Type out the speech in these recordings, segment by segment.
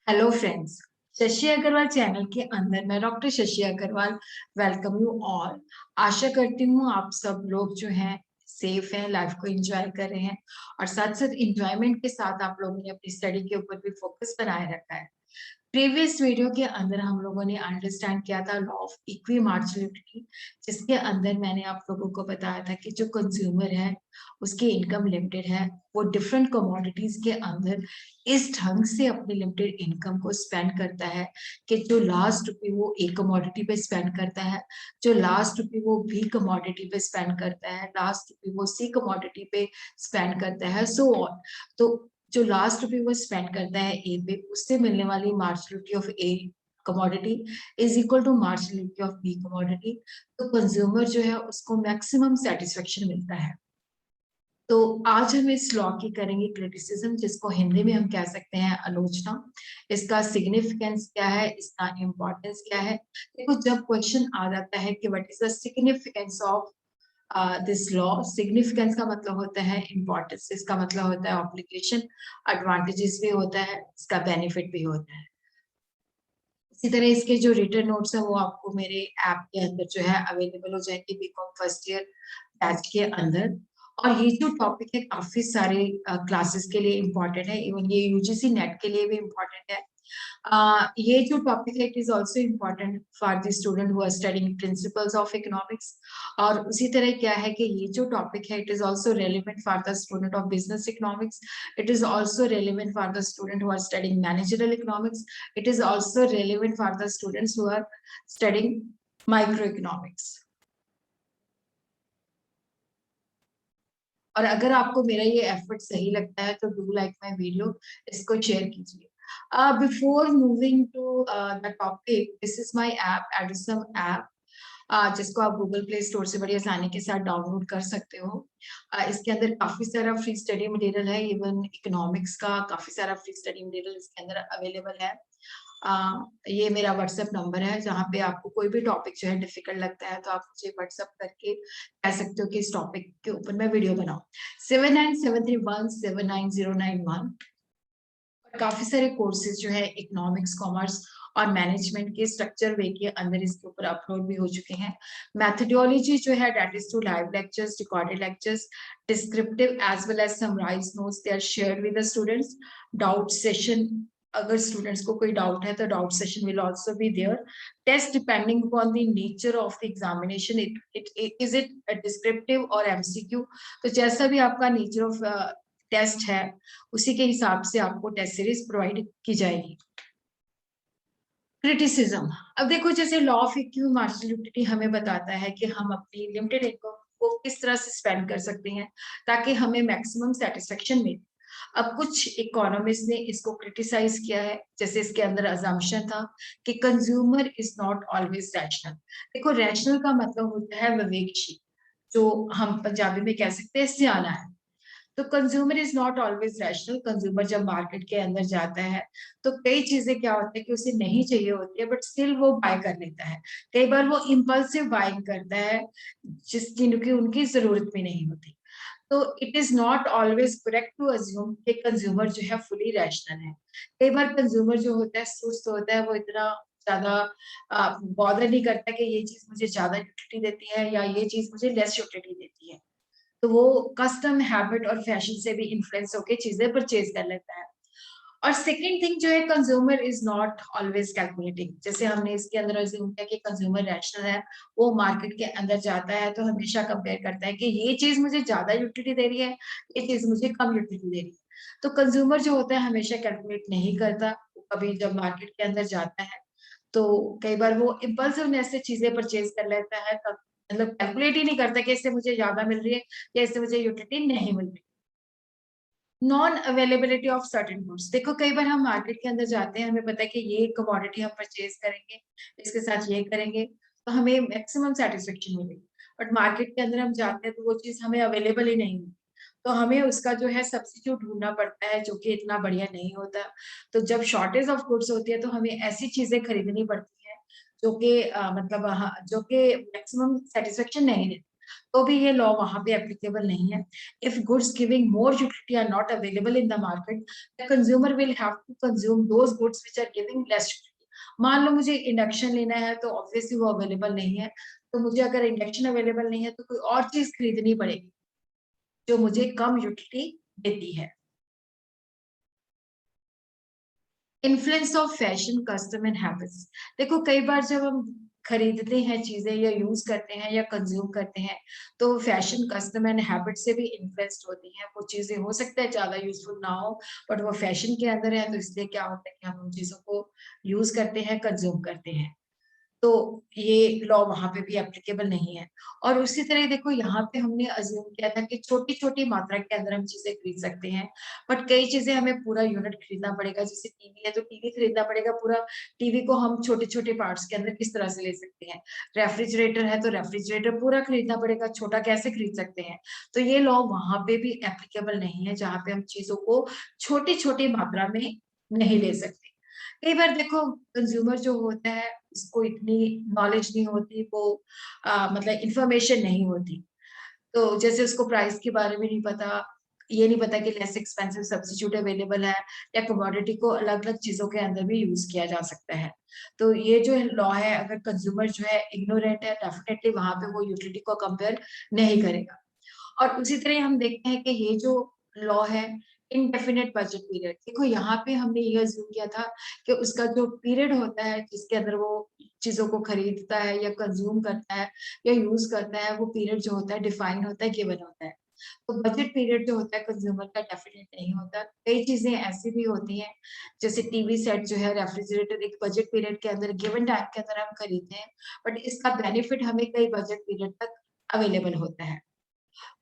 Hello friends. Shashi Agarwal channel के अंदर मैं doctor Shashi Agarwal welcome you all. आशा करती हूँ आप सब लोग जो हैं सेफ हैं, लाइफ को एंजॉय कर रहे हैं और साथ साथ एंजॉयमेंट के साथ आप लोगों ने अपनी स्टडी के ऊपर भी फोकस बनाए रखा है। प्रीवियस वीडियो के अंदर हम लोगों ने अंडरस्टैंड किया था लॉ ऑफ इक्वी मार्जिनलिटी, जिसके अंदर मैंने आप लोगों को बताया था कि जो कंज्यूमर है उसकी इनकम लिमिटेड है, वो डिफरेंट कमोडिटीज के अंदर इस ढंग से अपनी लिमिटेड इनकम को स्पेंड करता है कि जो लास्ट रुपये वो एक कमोडिटी पे स्पेंड करता है, जो लास्ट रुपये वो बी कमोडिटी पे स्पेंड करता है, लास्ट रुपये वो सी कमोडिटी पे स्पेंड करता है, सो ऑन। तो जो लास्ट रुपये वो स्पेंड करता है ए पे, उससे मिलने वाली marginality of A commodity is equal to marginality of B commodity. तो कंज्यूमर जो है उसको मैक्सिमम सेटिस्फेक्शन मिलता है। तो आज हम इस लॉ की करेंगे क्रिटिसिज्म, जिसको हिंदी में हम कह सकते हैं आलोचना। इसका सिग्निफिकेंस क्या है, इसका इम्पोर्टेंस क्या है। देखो, जब क्वेश्चन आ जाता है कि what is the significance of this law, significance का मतलब होता है इम्पोर्टेंस, इसका मतलब होता है एप्लीकेशन, एडवांटेजेस भी होता है, इसका बेनिफिट भी होता है। इसी तरह इसके जो रिटर्न नोट्स है वो आपको मेरे ऐप के अंदर जो है अवेलेबल हो जाएंगे, बीकॉम फर्स्ट ईयर बैच के अंदर। और ये जो टॉपिक है काफी सारे क्लासेस के लिए इम्पोर्टेंट है, इवन ये यूजीसी नेट के लिए भी इम्पोर्टेंट है। ये जो टॉपिक है it is also important for the student who are studying principles of economics. और उसी तरह क्या है कि ये जो टॉपिक है it is also relevant for the student of business economics, it is also relevant for the student who are studying managerial economics, it is also relevant for the students who are studying microeconomics। और अगर आपको मेरा ये effort सही लगता है तो do like my video, इसको शेयर कीजिए। Before moving to the topic, this is my app, एडिसम ऐप, जिसको आप गूगल प्ले स्टोर से बड़ी आसानी के साथ डाउनलोड कर सकते हो। इसके अंदर काफी सारा फ्री स्टडी मटेरियल है, इवन इकोनॉमिक्स का काफी सारा फ्री स्टडी मटेरियल इसके अंदर अवेलेबल है। ये मेरा व्हाट्सएप नंबर है, जहाँ पे आपको कोई भी टॉपिक जो है डिफिकल्ट लगता है तो आप मुझे व्हाट्सएप करके कह सकते हो कि इस टॉपिक के ऊपर मैं वीडियो बनाऊं। 7973179091। काफी सारे कोर्सेज जो है इकोनॉमिक्स, कॉमर्स और मैनेजमेंट के स्ट्रक्चर वे के अंदर इसके ऊपर अपलोड भी हो चुके हैं। मैथडोलॉजी जो है that is to live lectures, recorded lectures, descriptive as well as summarise notes, they are shared with the students. Doubt session, अगर स्टूडेंट्स को कोई डाउट है तो doubt session will also be there. Test depending upon the nature of the examination, is it descriptive और MCQ. तो जैसा भी आपका नेचर ऑफ टेस्ट है उसी के हिसाब से आपको टेस्ट सीरीज प्रोवाइड की जाएगी। क्रिटिसिज्म, अब देखो, जैसे लॉ ऑफ इक्वी मार्जिनलिटी हमें बताता है कि हम अपनी लिमिटेड इनकम को किस तरह से स्पेंड कर सकते हैं ताकि हमें मैक्सिमम सेटिस्फेक्शन मिले। अब कुछ इकोनॉमिस्ट ने इसको क्रिटिसाइज किया है, जैसे इसके अंदर अजम्पशन था कि consumer is not always rational. देखो, रैशनल का मतलब होता है विवेकशील, जो हम पंजाबी में कह सकते हैं सियाना है। तो consumer is not always rational. Consumer जब मार्केट के अंदर जाता है तो कई चीजें क्या होता है कि उसे नहीं चाहिए होती है, बट स्टिल वो बाय कर लेता है। कई बार वो इम्पल्सिव बाइंग करता है जिनकी उनकी जरूरत भी नहीं होती। तो it is not always correct to assume कि कंज्यूमर जो है फुली रैशनल है। कई बार कंज्यूमर जो होता है सुस्त होता है, वो इतना ज्यादा बॉदर नहीं करता कि ये चीज मुझे ज्यादा यूटिलिटी देती है या ये चीज मुझे लेस यूटिलिटी देती है। तो वो कस्टम, हैबिट और फैशन से भी इन्फ्लुएंस होकर चीजें परचेज कर लेता है। और सेकंड थिंग जो है, consumer is not always calculating. जैसे हमने इसके अंदर अज्यूम किया कि कंज्यूमर रैशनल है, वो मार्केट के अंदर जाता है तो हमेशा कंपेयर करता है कि ये चीज मुझे ज्यादा यूटिलिटी दे रही है, ये चीज मुझे कम यूटिलिटी दे रही है। तो कंज्यूमर जो होता है हमेशा कैलकुलेट नहीं करता। वो कभी जब मार्केट के अंदर जाता है तो कई बार वो इम्पल्सिवनेस से चीजें परचेज कर लेता है, तब मतलब कैलकुलेट ही नहीं करता कि इससे मुझे ज्यादा मिल रही है या इससे मुझे यूटिलिटी नहीं मिल रही। Non availability of certain goods, देखो कई बार हम मार्केट के अंदर जाते हैं, हमें पता है कि ये कमोडिटी हम परचेज करेंगे, इसके साथ ये करेंगे तो हमें मैक्सिमम सेटिस्फेक्शन मिलेगी। बट मार्केट के अंदर हम जाते हैं तो वो चीज हमें अवेलेबल ही नहीं होती, तो हमें उसका जो है सब्स्टिट्यूट ढूंढना पड़ता है, जो कि इतना बढ़िया नहीं होता। तो जब शॉर्टेज ऑफ गुड्स होती है तो हमें ऐसी चीजें खरीदनी पड़ती है जो कि जो कि मैक्सिमम सेटिस्फेक्शन नहीं देती। तो भी ये लॉ वहां पे एप्लीकेबल नहीं है। If goods giving more utility are not available in the market, the consumer will have to consume those goods which are giving less utility. मान लो मुझे इंडक्शन लेना है, तो ऑब्वियसली वो अवेलेबल नहीं है, तो मुझे अगर इंडक्शन अवेलेबल नहीं है तो कोई और चीज खरीदनी पड़ेगी जो मुझे कम यूटिलिटी देती है। Influence of fashion, custom and habits. देखो कई बार जब हम खरीदते हैं चीजें या यूज करते हैं या कंज्यूम करते हैं, तो फैशन, कस्टम एंड हैबिट से भी इन्फ्लुएंस्ड होती हैं। वो चीजें हो सकता है ज्यादा यूजफुल ना हो, बट वो फैशन के अंदर है, तो इसलिए क्या होता है कि हम उन चीजों को यूज करते हैं, कंज्यूम करते हैं। तो ये लॉ वहां पे भी एप्लीकेबल नहीं है। और उसी तरह देखो यहाँ पे हमने अज्यूम किया था कि छोटी छोटी मात्रा के अंदर हम चीजें खरीद सकते हैं, बट कई चीजें हमें पूरा यूनिट खरीदना पड़ेगा। जैसे टीवी है तो टीवी खरीदना पड़ेगा पूरा। टीवी को हम छोटे छोटे पार्ट्स के अंदर किस तरह से ले सकते हैं। रेफ्रिजरेटर है तो रेफ्रिजरेटर पूरा खरीदना पड़ेगा, छोटा कैसे खरीद सकते हैं। तो ये लॉ वहां पे भी एप्लीकेबल नहीं है, जहाँ पे हम चीजों को छोटी छोटी मात्रा में नहीं ले सकते। कई बार देखो कंज्यूमर जो होता है उसको इतनी नॉलेज नहीं होती, वो मतलब इंफॉर्मेशन नहीं होती। तो जैसे उसको प्राइस के बारे में नहीं पता, ये नहीं पता कि लेस एक्सपेंसिव सब्स्टिट्यूट अवेलेबल है, या कमोडिटी को अलग अलग चीजों के अंदर भी यूज किया जा सकता है। तो ये जो लॉ है, अगर कंज्यूमर जो है इग्नोरेंट है, डेफिनेटली वहां पे वो यूटिलिटी को कंपेयर नहीं करेगा। और उसी तरह हम देखते हैं कि ये जो लॉ है, इनडेफिनेट बजट पीरियड। देखो यहाँ पे हमने ये अज्यूम किया था कि उसका जो पीरियड होता है जिसके अंदर वो चीजों को खरीदता है या कंज्यूम करता है या यूज करता है, वो पीरियड जो होता है डिफाइन होता है, गिवन होता है। तो बजट पीरियड जो होता है कंज्यूमर का डेफिनेट नहीं होता। कई चीजें ऐसी भी होती हैं, जैसे टीवी सेट जो है, रेफ्रिजरेटर, एक बजट पीरियड के अंदर, गिवन टाइम के अंदर हम खरीदते हैं, बट इसका बेनिफिट हमें कई बजट पीरियड तक अवेलेबल होता है।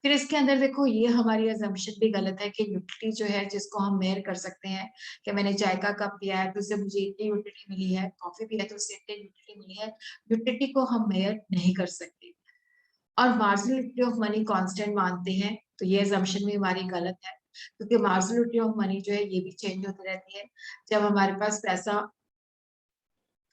फिर इसके अंदर देखो ये हमारी अजम्पशन भी गलत है कि यूटिलिटी जो है जिसको हम मेयर कर सकते हैं, कि मैंने चाय का कप पिया है तो उससे मुझे इतनी यूटिलिटी मिली है, कॉफी पिया है तो उससे इतनी यूटिलिटी मिली है। यूटिलिटी को हम मेयर नहीं कर सकते। और marginal utility of money constant मानते हैं, तो ये अजम्पशन भी हमारी गलत है, क्योंकि मार्जिनल यूटिलिटी ऑफ मनी जो है ये भी चेंज होती रहती है। जब हमारे पास पैसा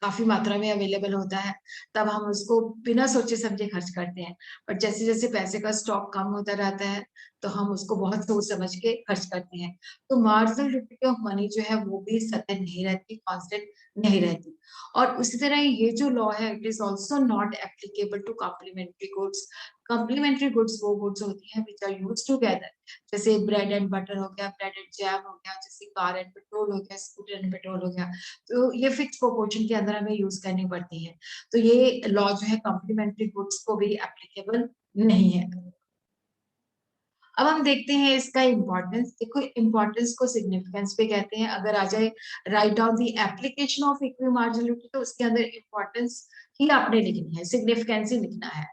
काफी मात्रा में अवेलेबल होता है, तब हम उसको बिना सोचे समझे खर्च करते हैं। बट जैसे जैसे पैसे का स्टॉक कम होता रहता है, तो हम उसको बहुत सोच समझ के खर्च करते हैं। तो मार्जिनल लिक्विडिटी ऑफ मनी जो है वो भी सतत नहीं रहती, कांस्टेंट नहीं रहती। और उसी तरह ये जो लॉ है, it is also not applicable to complementary goods. Complementary goods वो गुड्स होती हैं विच आर यूज टूगेदर, जैसे ब्रेड एंड बटर हो गया, ब्रेड एंड जैम हो गया, जैसे कार एंड पेट्रोल हो गया, स्कूटर एंड पेट्रोल हो गया। तो ये फिक्स प्रोपोर्शन के अंदर हमें यूज करनी पड़ती है। तो ये लॉ जो है कॉम्प्लीमेंट्री गुड्स को भी एप्लीकेबल नहीं है। अब हम देखते हैं इसका इम्पोर्टेंस। देखो इम्पोर्टेंस को सिग्निफिकेंस पे कहते हैं। अगर आ जाए write down the application of equity marginality, तो उसके अंदर इम्पोर्टेंस ही आपने लिखनी है, सिग्निफिकेंस ही लिखना है।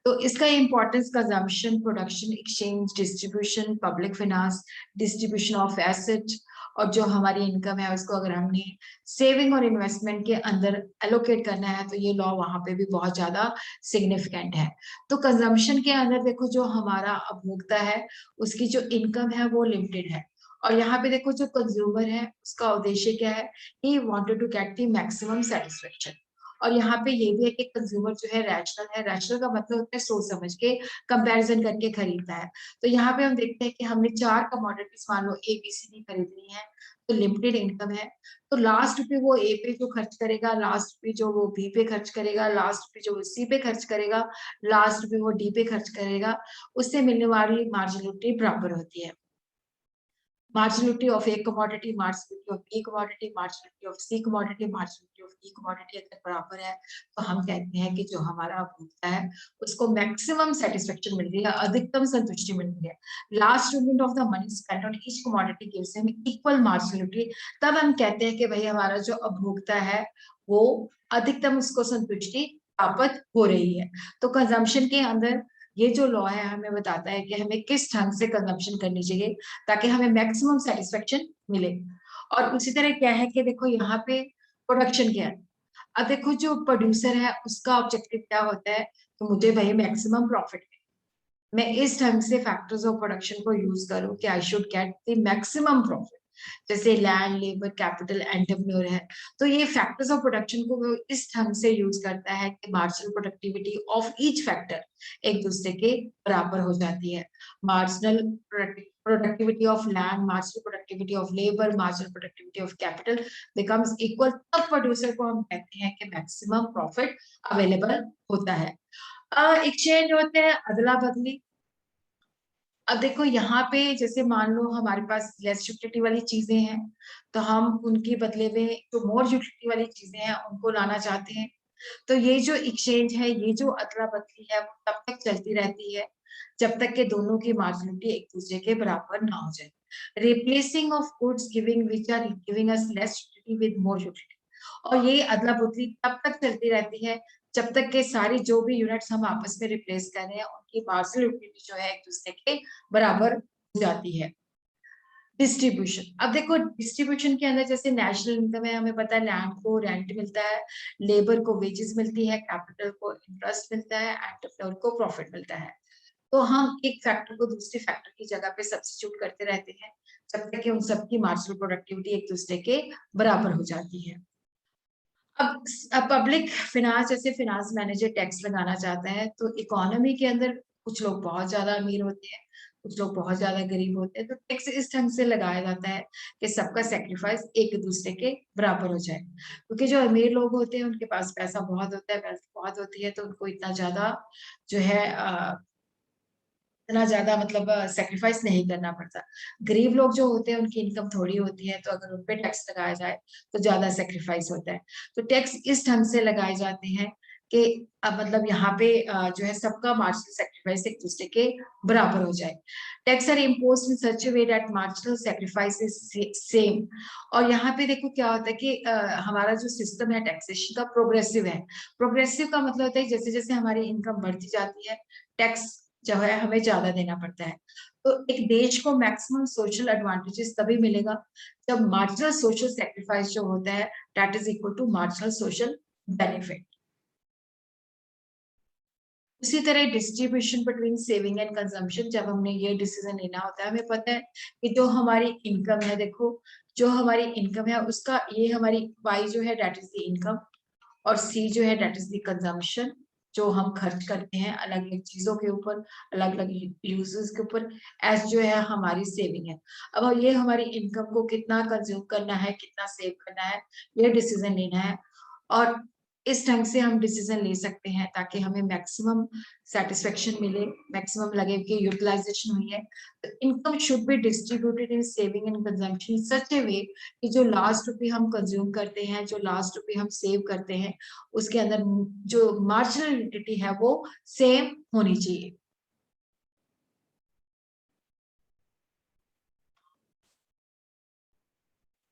तो इसका importance consumption, production, exchange, distribution, public finance, distribution of asset, और जो हमारी इनकम है उसको अगर हमने सेविंग और इन्वेस्टमेंट के अंदर एलोकेट करना है, तो ये लॉ वहां पे भी बहुत ज्यादा सिग्निफिकेंट है। तो कंजम्पशन के अंदर देखो जो हमारा उपभोक्ता है उसकी जो इनकम है वो लिमिटेड है, और यहाँ पे देखो जो कंज्यूमर है उसका उद्देश्य क्या है, he wanted to get the maximum satisfaction. और यहाँ पे ये भी है कि कंज्यूमर जो है रैशनल है। रैशनल का मतलब होता है सोच समझ के, कंपैरिजन करके खरीदता है। तो यहाँ पे हम देखते हैं कि हमने 4 कमोडिटीज मान लो ए बी सी डी खरीदनी है, तो लिमिटेड इनकम है। तो लास्ट पे वो ए पे जो खर्च करेगा, लास्ट पे जो वो बी पे खर्च करेगा, लास्ट पे जो वो सी पे खर्च करेगा, लास्ट पे वो डी पे खर्च करेगा, उससे मिलने वाली मार्जिनलिटी बराबर होती है। marginality of A commodity, marginality of B commodity, marginality of C commodity, marginality of E commodity अगर बराबर है, तो हम कहते हैं कि जो हमारा उपभोक्ता है उसको मैक्सिमम सेटिस्फेक्शन मिल रही है, अधिकतम संतुष्टि मिल रही है। Last movement of the money spent on each commodity gives him equal marginality. तब हम कहते हैं कि भाई हमारा जो उपभोक्ता है वो अधिकतम उसको संतुष्टि प्राप्त हो रही है। तो कंजम्पशन के अंदर ये जो लॉ है हमें बताता है कि हमें किस ढंग से कंजम्पशन करनी चाहिए ताकि हमें मैक्सिमम सेटिस्फेक्शन मिले। और उसी तरह क्या है कि देखो यहाँ पे प्रोडक्शन क्या है। अब देखो जो प्रोड्यूसर है उसका ऑब्जेक्टिव क्या होता है, तो मुझे वही मैक्सिमम प्रॉफिट, मैं इस ढंग से फैक्टर्स ऑफ प्रोडक्शन को यूज करूं कि I should get the maximum profit. जैसे लैंड, लेबर, कैपिटल, एंटरप्रेन्योर है। तो ये फैक्टर्स ऑफ प्रोडक्शन को वो इस ढंग से यूज करता है कि marginal productivity of each factor एक दूसरे के बराबर हो जाती है। Marginal productivity of land, marginal productivity of labour, marginal productivity of capital becomes equal, तब प्रोड्यूसर को हम कहते हैं कि मैक्सिमम प्रॉफिट अवेलेबल होता है। एक्सचेंज होते हैं अदला बदली। अब देखो यहाँ पे जैसे मान लो हमारे पास लेस यूटिलिटी वाली चीजें हैं, तो हम उनके बदले में जो मोर यूटिलिटी वाली चीजें हैं उनको लाना चाहते हैं। तो ये जो एक्सचेंज है, ये जो अदला बदली है, वो तब तक चलती रहती है जब तक के दोनों की मार्जिनलिटी एक दूसरे के बराबर ना हो जाए। Replacing of goods giving which are giving us less utility with more utility. और ये अदला बदली तब तक चलती रहती है जब तक के सारी जो भी यूनिट्स हम आपस में रिप्लेस कर रहे हैं उनकी मार्जिनल यूटिलिटी जो है एक दूसरे के बराबर हो जाती है। डिस्ट्रीब्यूशन, अब देखो डिस्ट्रीब्यूशन के अंदर जैसे नेशनल इनकम है, हमें पता है लैंड को रेंट मिलता है, लेबर को वेजेस मिलती है, कैपिटल को इंटरेस्ट मिलता है, एंटरप्रेन्योर को प्रॉफिट मिलता है। तो हम एक फैक्टर को दूसरे फैक्टर की जगह पे सब्स्टिट्यूट करते रहते हैं जब तक कि उन सबकी मार्जिनल प्रोडक्टिविटी एक दूसरे के बराबर हो जाती है। अब पब्लिक फिनांस, जैसे फिनांस मैनेजर टैक्स लगाना चाहता है, तो इकोनॉमी के अंदर कुछ लोग बहुत ज्यादा अमीर होते हैं, कुछ लोग बहुत ज्यादा गरीब होते हैं, तो टैक्स इस ढंग से लगाया जाता है कि सबका सेक्रीफाइस एक दूसरे के बराबर हो जाए। क्योंकि जो अमीर लोग होते हैं उनके पास पैसा बहुत होता है, वेल्थ बहुत होती है, तो उनको इतना ज्यादा जो है इतना ज्यादा मतलब सेक्रीफाइस नहीं करना पड़ता। गरीब लोग जो होते हैं उनकी इनकम थोड़ी होती है, तो अगर उन पे टैक्स लगाया जाए तो ज्यादा सेक्रीफाइस होता है। तो टैक्स इस ढंग से लगाए जाते हैं कि मतलब यहाँ पे जो है सबका मार्जिनल सेक्रीफाइस एक दूसरे के बराबर हो जाए। Tax are imposed in such a way that marginal sacrifice is same. और यहाँ पे देखो क्या होता है कि हमारा जो सिस्टम है टैक्सेशन का प्रोग्रेसिव है। प्रोग्रेसिव का मतलब होता है जैसे जैसे हमारी इनकम बढ़ती जाती है, टैक्स जो है हमें ज्यादा देना पड़ता है। तो एक देश को मैक्सिमम सोशल एडवांटेजेस तभी मिलेगा जब मार्जिनल सोशल सेक्रीफाइस जो होता है that is equal to marginal social benefit. उसी तरह distribution between saving and consumption, जब हमने ये डिसीजन लेना होता है, हमें पता है कि जो हमारी इनकम है, देखो जो हमारी इनकम है उसका ये हमारी वाई जो है दैट इज द इनकम, और सी जो है दैट इज द कंजम्पशन, जो हम खर्च करते हैं अलग अलग चीजों के ऊपर, अलग अलग यूजेस के ऊपर। एस जो है हमारी सेविंग है। अब ये हमारी इनकम को कितना कंज्यूम करना है, कितना सेव करना है, ये डिसीजन लेना है। और इस ढंग से हम डिसीजन ले सकते हैं ताकि हमें मैक्सिमम सेटिस्फेक्शन मिले, मैक्सिमम लगे कि यूटिलाइजेशन हुई है। तो income should be distributed in saving and consumption such a way कि जो लास्ट रुपए हम कंज्यूम करते हैं, जो लास्ट रुपए हम सेव करते हैं, उसके अंदर जो मार्जिनल यूटिलिटी है वो सेम होनी चाहिए।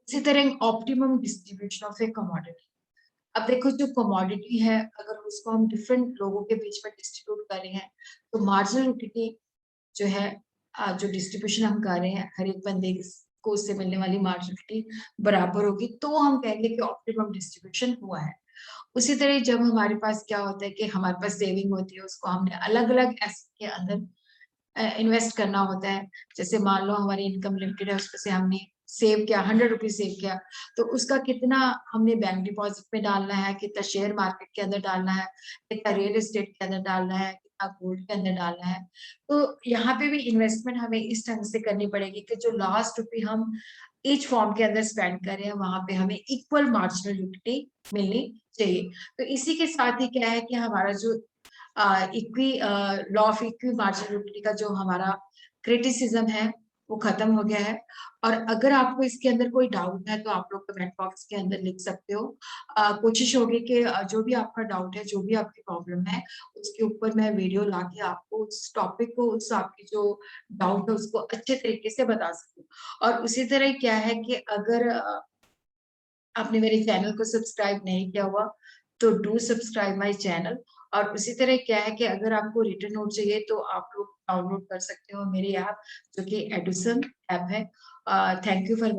इसी तरह optimum distribution of A commodity. अब देखो जो कमोडिटी है अगर उसको हम डिफरेंट लोगों के बीच में डिस्ट्रीब्यूट कर रहे हैं, तो मार्जिनल यूटिलिटी जो है जो डिस्ट्रीब्यूशन हम कर रहे हैं, हर एक बंदे को उससे मिलने वाली मार्जिनलिटी बराबर होगी, तो हम कहेंगे कि ऑप्टिमम डिस्ट्रीब्यूशन हुआ है। उसी तरह जब हमारे पास क्या होता है कि हमारे पास सेविंग होती है, उसको हमने अलग अलग एसेट के अंदर इन्वेस्ट करना होता है। जैसे मान लो हमारी इनकम लिमिटेड है, उसमें से हमने सेव किया, 100 रुपीज सेव किया, तो उसका कितना हमने बैंक डिपॉजिट में डालना है, कितना शेयर मार्केट के अंदर डालना है, कितना रियल एस्टेट के अंदर डालना है, कितना गोल्ड के अंदर डालना है। तो यहाँ पे भी इन्वेस्टमेंट हमें इस ढंग से करनी पड़ेगी कि जो लास्ट रुपये हम ईच फॉर्म के अंदर स्पेंड कर रहे हैं वहां पे हमें इक्वल मार्जिनल यूटिलिटी मिलनी चाहिए। तो इसी के साथ ही क्या है कि हमारा जो इक्वी लॉ ऑफ इक्वी मार्जिनलिटी का जो हमारा क्रिटिसिज्म है वो खत्म हो गया है। और अगर आपको इसके अंदर कोई डाउट है तो आप लोग कमेंट बॉक्स के अंदर लिख सकते हो। कोशिश होगी कि जो भी आपका डाउट है, जो भी आपकी प्रॉब्लम है, उसके ऊपर मैं वीडियो लाके आपको उस टॉपिक को, उस आपकी जो डाउट है उसको अच्छे तरीके से बता सकूं। और उसी तरह क्या है कि अगर आपने मेरे चैनल को सब्सक्राइब नहीं किया हुआ तो डू सब्सक्राइब माय चैनल। और उसी तरह क्या है कि अगर आपको रिटन नोट चाहिए तो आप लोग डाउनलोड कर सकते हो मेरी ऐप, जो कि एडुसन ऐप है। Thank you for